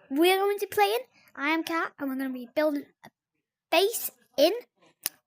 we're going to be playing I Am Cat, and we're going to be building a base in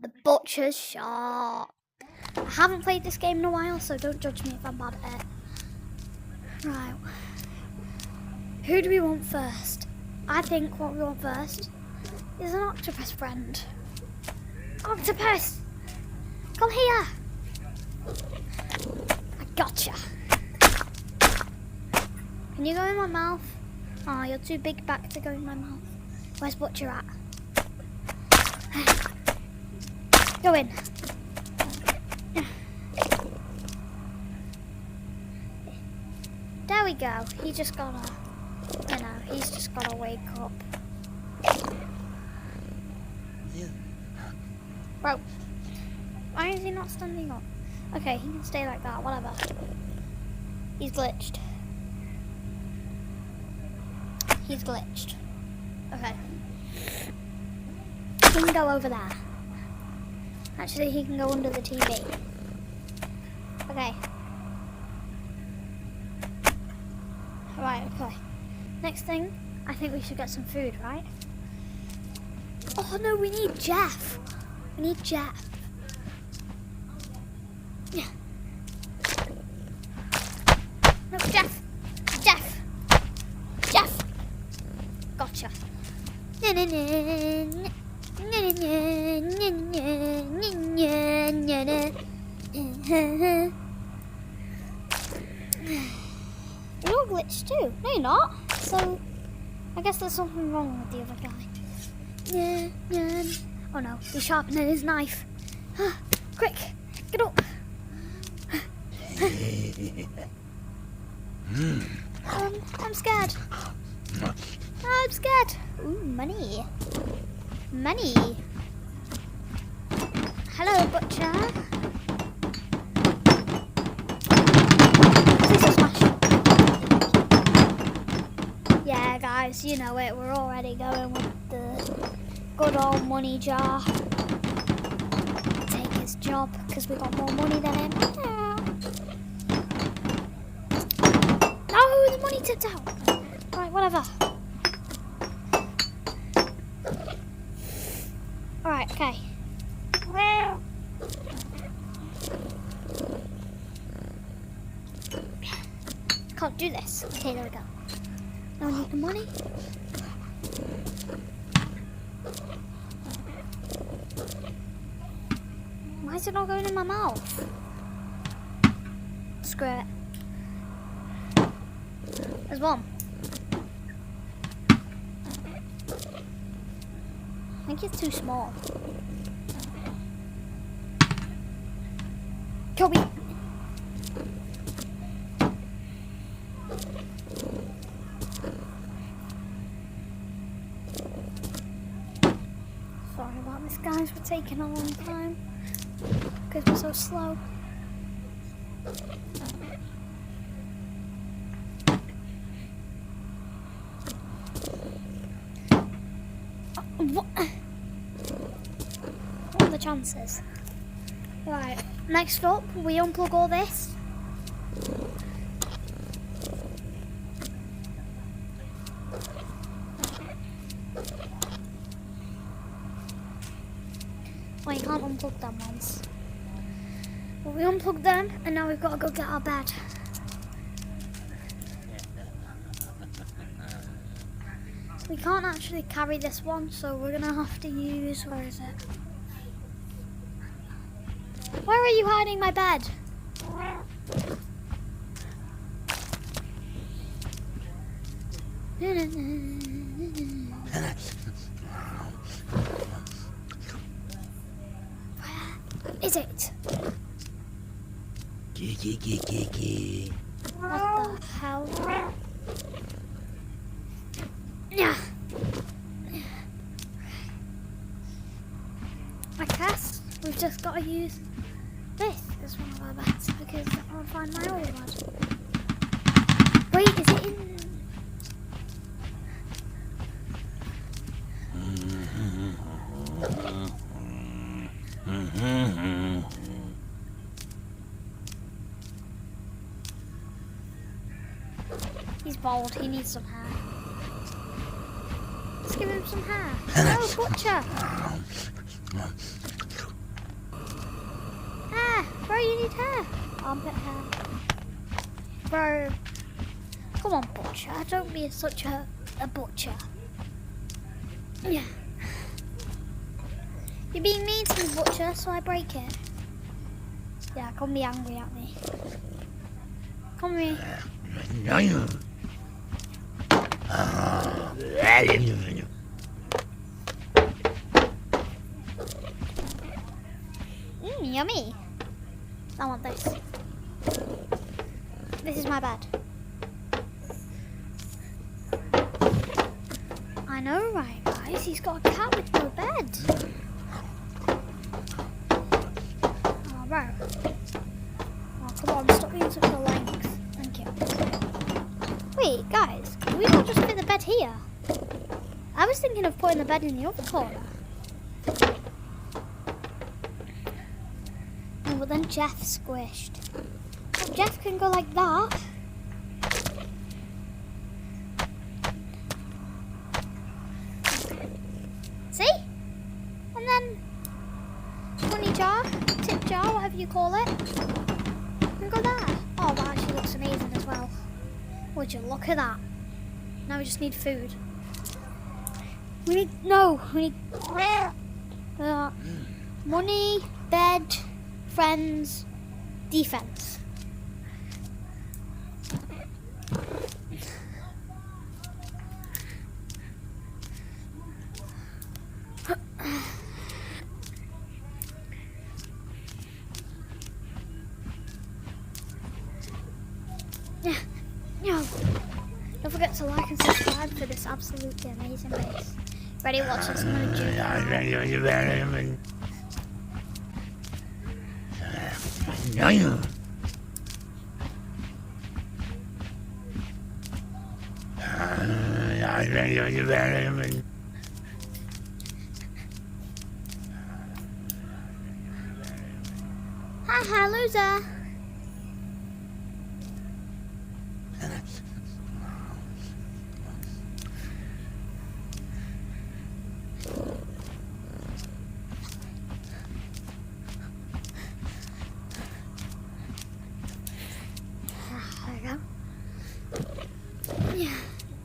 the butcher's shop. I haven't played this game in a while, so don't judge me if I'm bad at it. Right. Who do we want first? I think what we want first is an octopus friend. Octopus! Come here! I gotcha. Can you go in my mouth? Oh, you're too big back to go in my mouth. Where's Butcher at? Go in. There we go. He just gotta, he's just gotta wake up. Bro, why is he not standing up? Okay, he can stay like that, whatever. He's glitched. He's glitched. Okay. He can go over there. Actually, he can go under the TV. Okay. Right, okay. Next thing, I think we should get some food, right? Oh no, we need Jeff. We need Jeff. Yeah. No, Jeff. Jeff. Jeff. Gotcha. You're glitched too. No, you're not. So, I guess there's something wrong with the other guy. Oh no, he's sharpening his knife. Quick, get up. I'm scared. I'm scared. Ooh, money. Money. Hello, Butcher. Please don't smash. Yeah, guys, you know it. We're already going with the good old money jar. Take his job because we got more money than him. No, the money tipped out. Right, whatever. Alright, okay. Can't do this. Okay, there we go. Now we need the money. Why is it not going in my mouth? Screw it. There's one. I think it's too small. Kobe. Sorry about this, guys. We're taking a long time because we're so slow. What are the chances? Right, next up, we unplug all this. Well, you can't unplug them ones. Well, we unplugged them, and now we've got to go get our bed. We can't actually carry this one, so we're gonna have to use, where is it? Where are you hiding my bed? Where is it? What the hell? Yeah. I guess we've just got to use this as one of our beds because I can't find my old one. Wait, is it in? He's bald, he needs some hair. Let's give him some hair. Oh, butcher! Ah, bro, you need hair. Armpit hair. Bro. Come on, butcher. Don't be such a butcher. Yeah. You're being mean to me, butcher, so I break it. Yeah, come be angry at me. Come here. Yummy. I want this. This is my bed. I know, right, guys? He's got a cat with no bed. Oh, bro. Oh, come on, stop being such a length. Thank you. Wait, guys, can we not just fit the bed here? I was thinking of putting the bed in the other corner. Oh, but then Jeff squished. Oh, Jeff can go like that. See? And then money jar, tip jar, whatever you call it. And go there. Oh, that actually looks amazing as well. Would you look at that? Now we just need food. We need money, bed, friends, defense. No. Don't forget to like and subscribe for this absolutely amazing base. Ready, watch this. I'm gonna do Haha, loser. There we go. Yeah.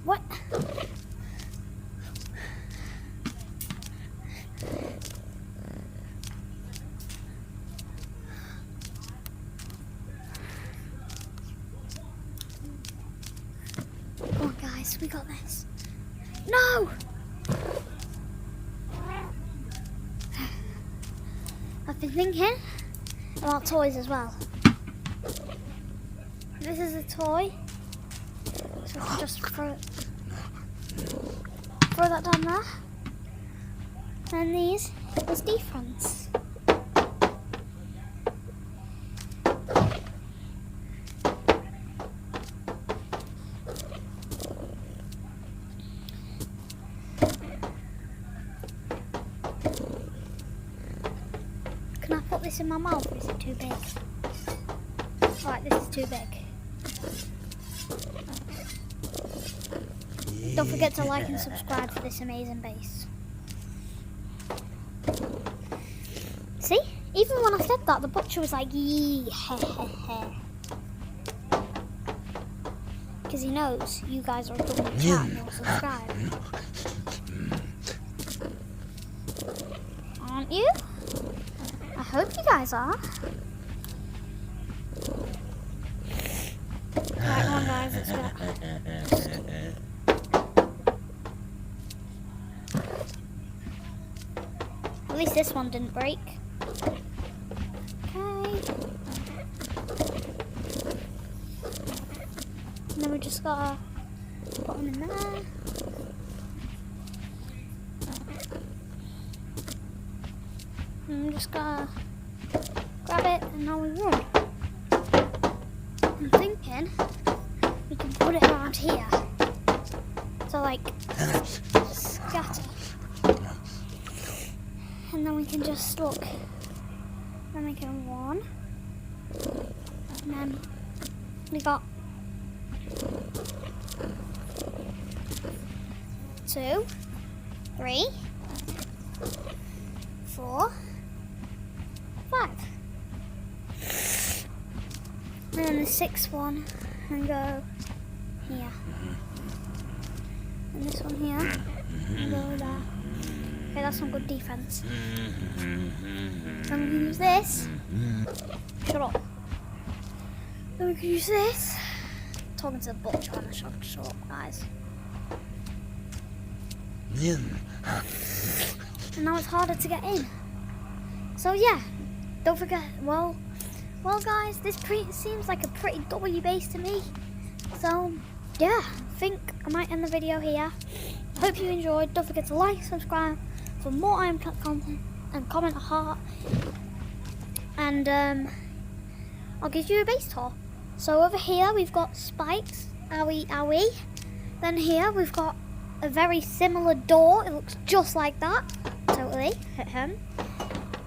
What? Come on, guys. We got this. No! I've been thinking about toys as well. This is a toy, so I can just throw that down there. And these is defense. Can I put this in my mouth or is it too big? Right, this is too big. Don't forget to like and subscribe for this amazing base. See? Even when I said that, the butcher was like, yee, heh, heh, heh. Because he knows you guys are doing the chat and you'll subscribe. Aren't you? I hope you guys are. Right, come on guys, let's go. At least this one didn't break. Okay. And then we just gotta put them in there. And we just gotta grab it and now we run. I'm thinking we can put it around here. So like scatter. And then we can just look. Then we can one. And then we got 2. 3, 4, 5. And then the 6th one, and go here. And this one here, and go there. Okay, that's some good defense. Then we can use this. Shut up. Then we can use this. Talking to the butcher, I'm shut up, guys. And now it's harder to get in. So yeah, don't forget. Well, guys, this seems like a pretty W base to me. So yeah, I think I might end the video here. Hope you enjoyed. Don't forget to like, subscribe for more IamCat content, and comment a heart. And I'll give you a base tour. So over here we've got spikes, owie owie. Then here we've got a very similar door. It looks just like that. Totally. Hit him.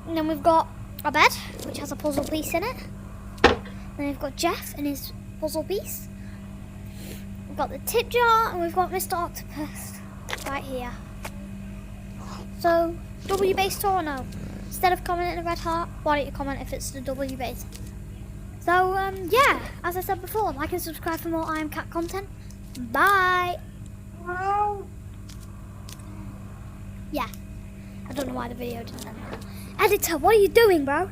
And then we've got a bed, which has a puzzle piece in it. Then we've got Jeff and his puzzle piece. We've got the tip jar, and we've got Mr. Octopus right here. So, W base tour or no? Instead of commenting a red heart, why don't you comment if it's the W base? So, yeah, as I said before, like and subscribe for more IamCat content. Bye! Yeah, I don't know why the video didn't end. Editor, what are you doing, bro?